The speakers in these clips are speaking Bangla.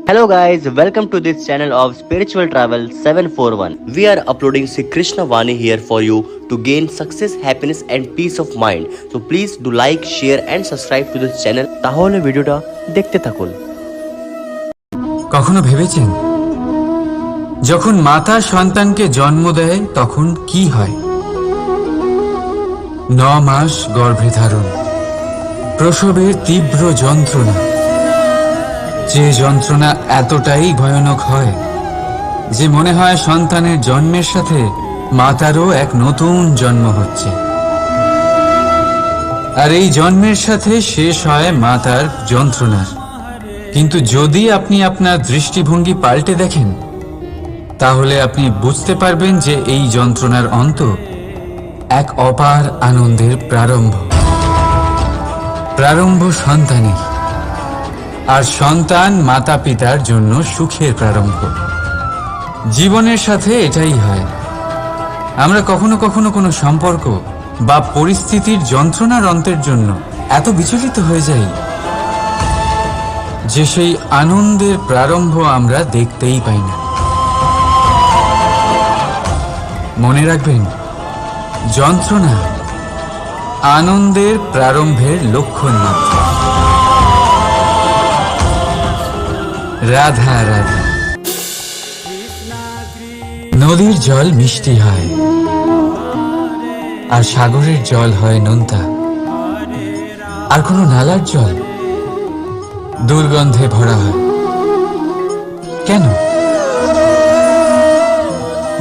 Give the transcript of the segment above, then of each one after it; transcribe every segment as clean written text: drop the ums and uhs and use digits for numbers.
Hello guys, welcome to this channel of Spiritual Travel 741. We are uploading Sri Krishna Vani here for you to gain success, happiness and peace of mind. So please do like, share and subscribe to this channel. তাহলে ভিডিওটা দেখতে থাকুন। কখনো ভেবেছেন যখন মাতা সন্তানকে জন্ম দেয় তখন কি হয়? 9 মাস গর্ভে ধারণ, প্রসবের তীব্র যন্ত্রণা, যে যন্ত্রণা এতটাই ভয়ানক হয় যে মনে হয় সন্তানের জন্মের সাথে মাতারও এক নতুন জন্ম হচ্ছে। আর এই জন্মের সাথে শেষ হয় মাতার যন্ত্রণার। কিন্তু যদি আপনি আপনার দৃষ্টিভঙ্গি পাল্টে দেখেন তাহলে আপনি বুঝতে পারবেন যে এই যন্ত্রণার অন্ত এক অপার আনন্দের প্রারম্ভ সন্তানের, আর সন্তান মাতা পিতার জন্য সুখের প্রারম্ভ। জীবনের সাথে এটাই হয়। আমরা কখনো কখনো কোনো সম্পর্ক বা পরিস্থিতির যন্ত্রণার অন্তের জন্য এত বিচলিত হয়ে যাই যে সেই আনন্দের প্রারম্ভ আমরা দেখতেই পাই না। মনে রাখবেন, যন্ত্রণা আনন্দের প্রারম্ভের লক্ষণ মাত্র। রাধা রাধা। নদীর জল মিষ্টি হয় আর সাগরের জল হয় নোনতা, আর কোনো নালার জল দুর্গন্ধে ভরা হয়। কেন?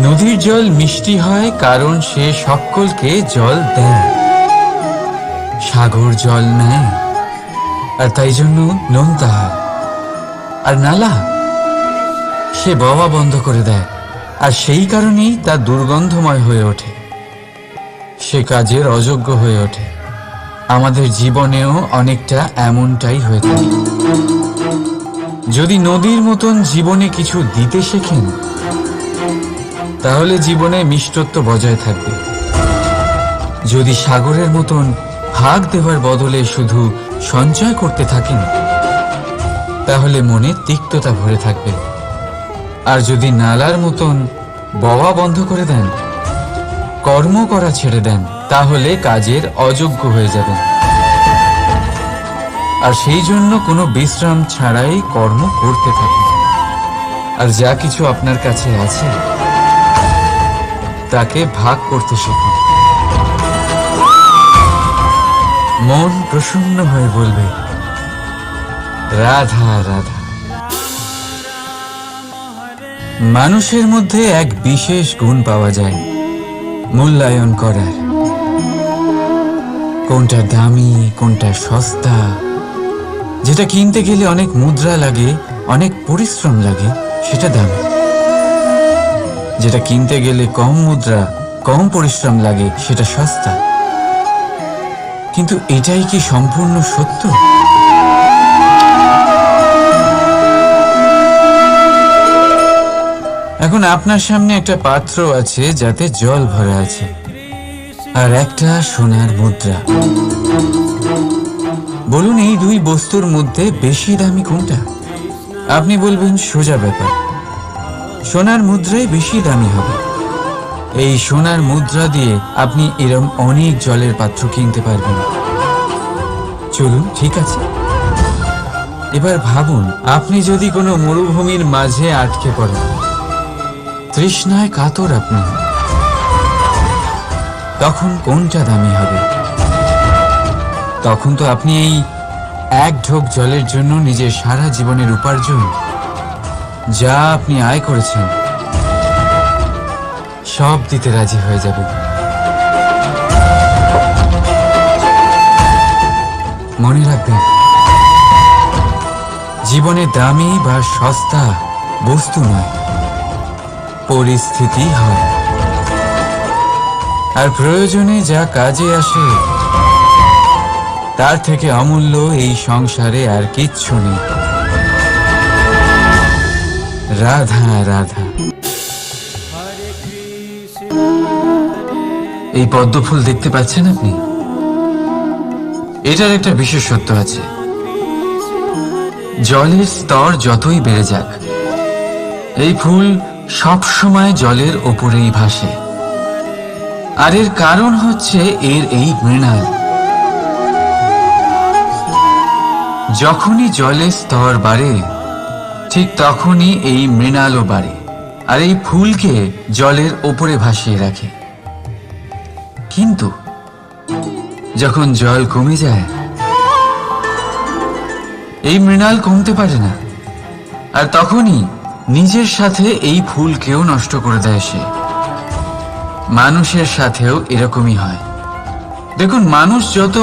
নদীর জল মিষ্টি হয় কারণ সে সকলকে জল দেয়, সাগর জল নেয় আর তাই জন্য নোনতা হয়। আর নালা সে বওয়া বন্ধ করে দেয় আর সেই কারণেই তা দুর্গন্ধময় হয়ে ওঠে, সে কাজের অযোগ্য হয়ে ওঠে। আমাদের জীবনেও অনেকটা এমনটাই হয়ে থাকে। যদি নদীর মতন জীবনে কিছু দিতে শেখেন তাহলে জীবনে মিষ্টত্ব বজায় থাকবে। যদি সাগরের মতন ভাগ দেওয়ার বদলে শুধু সঞ্চয় করতে থাকেন তাহলে মনে তিক্ততা ভরে থাকবে। আর যদি নালার মতন বওয়া বন্ধ করে দেন, কর্ম করা ছেড়ে দেন, তাহলে কাজের অযোগ্য হয়ে যাবেন। আর সেই জন্য কোনো বিশ্রাম ছাড়াই কর্ম করতে থাকেন। আর যা কিছু আপনার কাছে আছে তাকে ভাগ করতে শিখুন। মন প্রসন্ন হয়ে বলবে রাধা রাধা। মানুষের মধ্যে এক বিশেষ গুণ পাওয়া যায় মূল্যায়ন করার। কোনটা দামি, কোনটা সস্তা, যেটা কিনতে গেলে অনেক মুদ্রা লাগে, অনেক পরিশ্রম লাগে, সেটা দামি। যেটা কিনতে গেলে কম মুদ্রা, কম পরিশ্রম লাগে, সেটা সস্তা। কিন্তু এটাই কি সম্পূর্ণ সত্য? এখন আপনার সামনে একটা পাত্র আছে যাতে জল ভরা আছে, আর একটা সোনার মুদ্রা। বলুন, এই দুই বস্তুর মধ্যে বেশি দামি কোনটা? আপনি বলবেন সোজা ব্যাপার, সোনার মুদ্রাই বেশি দামি হবে। এই সোনার মুদ্রা দিয়ে আপনি এরকম অনেক জলের পাত্র কিনতে পারবেন। চলুন, ঠিক আছে। এবার ভাবুন, আপনি যদি কোনো মরুভূমির মাঝে আটকে পড়েন, তৃষ্ণায় কাতর আপনি, তখন কোনটা দামি হবে? তখন তো আপনি এই এক ঢোক জলের জন্য নিজের সারা জীবনের উপার্জন, যা আপনি আয় করেছেন, সব দিতে রাজি হয়ে যাবেন। মনে রাখবেন, জীবনে দামি বা সস্তা বস্তু নয়, পরিস্থিতি হয়। আর প্রয়োজনে যা কাজে আসে তার থেকে অমূল্য এই সংসারে আর কিচ্ছু নেই। রাধা রাধা। এই পদ্ম ফুল দেখতে পাচ্ছেন আপনি? এটার একটা বিশেষত্ব আছে। জলের স্তর যতই বেড়ে যাক, এই ফুল সব সময় জলের ওপরেই ভাসে। আর এর কারণ হচ্ছে এর এই মৃণাল। যখনই জলের স্তর বাড়ে, ঠিক তখনই এই মৃণালও বাড়ে, আর এই ফুলকে জলের ওপরে ভাসিয়ে রাখে। কিন্তু যখন জল কমে যায়, এই মৃণাল কমতে পারে না, আর তখনই নিজের সাথে এই ফুলকেও নষ্ট করে দেয় সে। মানুষের সাথেও এরকমই হয়। দেখুন, মানুষ যত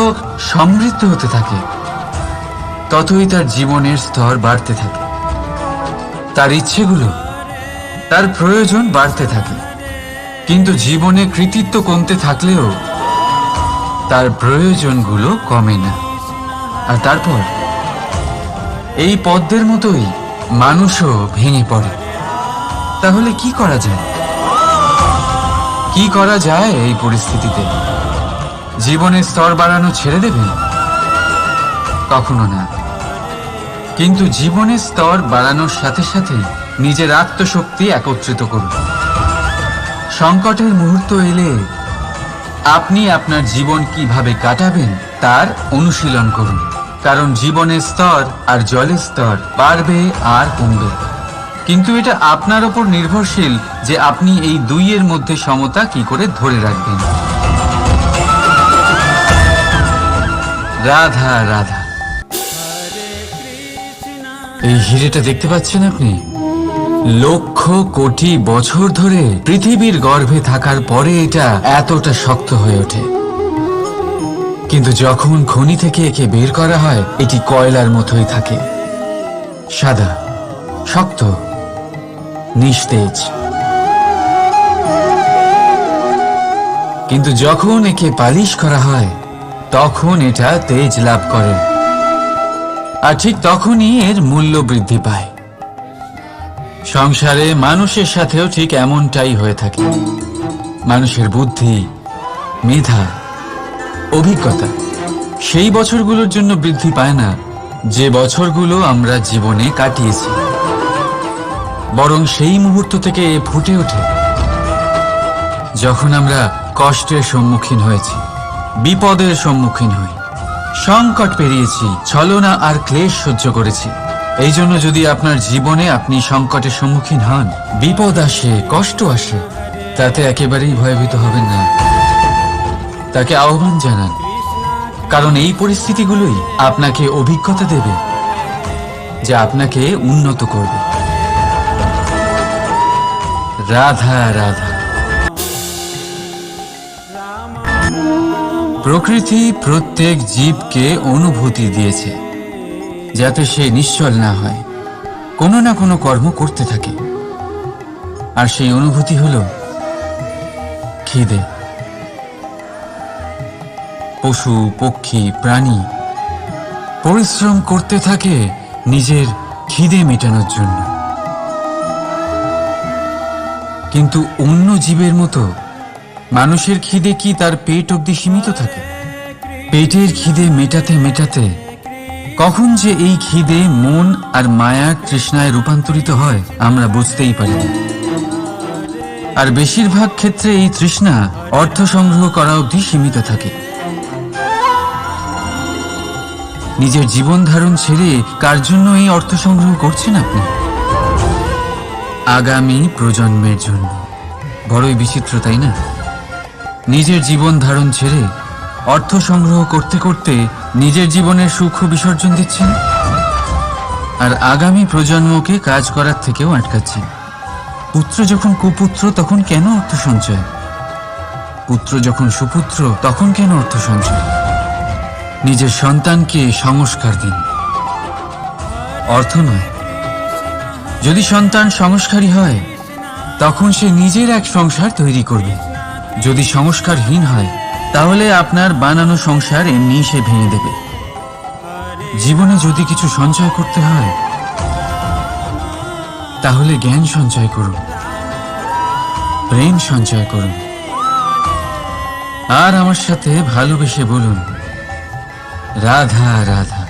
সমৃদ্ধ হতে থাকে, ততই তার জীবনের স্তর বাড়তে থাকে, তার ইচ্ছেগুলো, তার প্রয়োজন বাড়তে থাকে। কিন্তু জীবনে কৃতিত্ব কমতে থাকলেও তার প্রয়োজনগুলো কমে না। আর তারপর এই পদ্মের মতোই মানুষও ভেঙে পড়ে। তাহলে কি করা যায়? কি করা যায় এই পরিস্থিতিতে? জীবনের স্তর বাড়ানো ছেড়ে দেবেন? কখনো না। কিন্তু জীবনের স্তর বাড়ানোর সাথে সাথে নিজের আত্মশক্তি একত্রিত করুন। সংকটের মুহূর্ত এলে আপনি আপনার জীবন কিভাবে কাটাবেন তার অনুশীলন করুন। কারণ জীবনের স্তর আর জলের স্তর বাড়বে আর কমবে, কিন্তু এটা আপনার উপর নির্ভরশীল যে আপনি এই দুইয়ের মধ্যে সমতা কি করে ধরে রাখবেন। রাধা রাধা। এই হিরেটা দেখতে পাচ্ছেন আপনি? লক্ষ কোটি বছর ধরে পৃথিবীর গর্ভে থাকার পরে এটা এতটা শক্ত হয়ে ওঠে। কিন্তু যখন খনি থেকে একে বের করা হয়, এটি কয়লার মতোই থাকে, সাদা, শক্ত, নিস্তেজ। কিন্তু যখন একে পালিশ করা হয়, তখন এটা তেজ লাভ করে, আর ঠিক তখনই এর মূল্য বৃদ্ধি পায়। সংসারে মানুষের সাথেও ঠিক এমনটাই হয়ে থাকে। মানুষের বুদ্ধি, মেধা, অভিজ্ঞতা সেই বছরগুলোর জন্য বৃদ্ধি পায় না যে বছরগুলো আমরা জীবনে কাটিয়েছি, বরং সেই মুহূর্ত থেকে ফুটে ওঠে যখন আমরা কষ্টের সম্মুখীন হয়েছি, বিপদের সম্মুখীন হই, সংকট পেরিয়েছি, ছলনা আর ক্লেশ সহ্য করেছি। এই জন্য যদি আপনার জীবনে আপনি সংকটের সম্মুখীন হন, বিপদ আসে, কষ্ট আসে, তাতে একেবারেই ভয়ভীত হবেন না। তাকে আহ্বান জানান, কারণ এই পরিস্থিতিগুলোই আপনাকে অভিজ্ঞতা দেবে যা আপনাকে উন্নত করবে। রাধা রাধা। প্রকৃতি প্রত্যেক জীবকে অনুভূতি দিয়েছে যাতে সে নিশ্চল না হয়, কোনো না কোনো কর্ম করতে থাকে। আর সেই অনুভূতি হলো খিদে। পশু, পক্ষী, প্রাণী পরিশ্রম করতে থাকে নিজের খিদে মেটানোর জন্য। কিন্তু অন্য জীবের মতো মানুষের খিদে কি তার পেট অবধি সীমিত থাকে? পেটের খিদে মেটাতে মেটাতে কখন যে এই খিদে মন আর মায়া তৃষ্ণায় রূপান্তরিত হয় আমরা বুঝতেই পারি না। আর বেশিরভাগ ক্ষেত্রে এই তৃষ্ণা অর্থ সংগ্রহ করা অবধি সীমিত থাকে। নিজের জীবন ধারণ ছেড়ে কার জন্য এই অর্থ সংগ্রহ করছেন আপনি? আগামী প্রজন্মের জন্য। বড়ই বিচিত্র, তাই না? নিজের জীবন ধারণ ছেড়ে অর্থ সংগ্রহ করতে করতে নিজের জীবনের সুখ বিসর্জন দিচ্ছেন, আর আগামী প্রজন্মকে কাজ করার থেকেও আটকাচ্ছেন। পুত্র যখন কুপুত্র তখন কেন অর্থ সঞ্চয়? পুত্র যখন সুপুত্র তখন কেন অর্থ সঞ্চয়? নিজের সন্তানকে সংস্কার দিন, অর্থ নয়। যদি সন্তান সংস্কারী হয় তখন সে নিজের এক সংসার তৈরি করবে। যদি সংস্কারহীন হয় তাহলে আপনার বানানো সংসার এমনি সে ভেঙে দেবে। জীবনে যদি কিছু সঞ্চয় করতে হয় তাহলে জ্ঞান সঞ্চয় করুন, প্রেম সঞ্চয় করুন, আর আমার সাথে ভালোবেসে বলুন রাধা রাধা।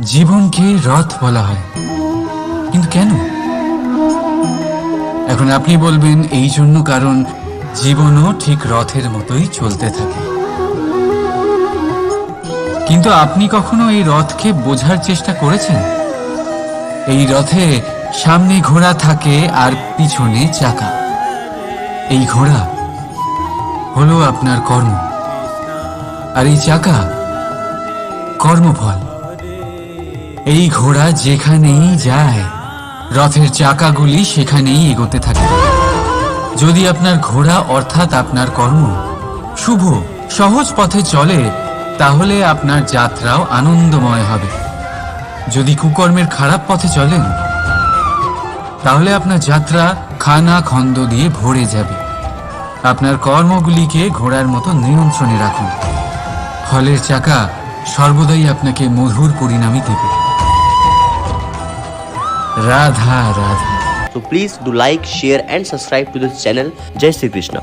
জীবনকে রথ বলা হয়, কিন্তু কেন? এখন আপনি বলবেন এই জন্য কারণ জীবনও ঠিক রথের মতোই চলতে থাকে। কিন্তু আপনি কখনো এই রথকে বোঝার চেষ্টা করেছেন? এই রথে সামনে ঘোড়া থাকে আর পিছনে চাকা। এই ঘোড়া হলো আপনার কর্ম, আর এই চাকা কর্মফল। এই ঘোড়া যেখানেই যায় রথের চাকাগুলি সেখানেই এগোতে থাকে। যদি আপনার ঘোড়া অর্থাৎ আপনার কর্ম শুভ সহজ পথে চলে, তাহলে আপনার যাত্রাও আনন্দময় হবে। যদি কুকর্মের খারাপ পথে চলেন, তাহলে আপনার যাত্রা খানা খন্দ দিয়ে ভরে যাবে। আপনার কর্মগুলিকে ঘোড়ার মতো নিয়ন্ত্রণে রাখুন। ফলের চাকা সর্বদাই আপনাকে মধুর পরিণামই দেবে। Radha Radha. So please do like, share and subscribe to this channel. Jai Shri Krishna.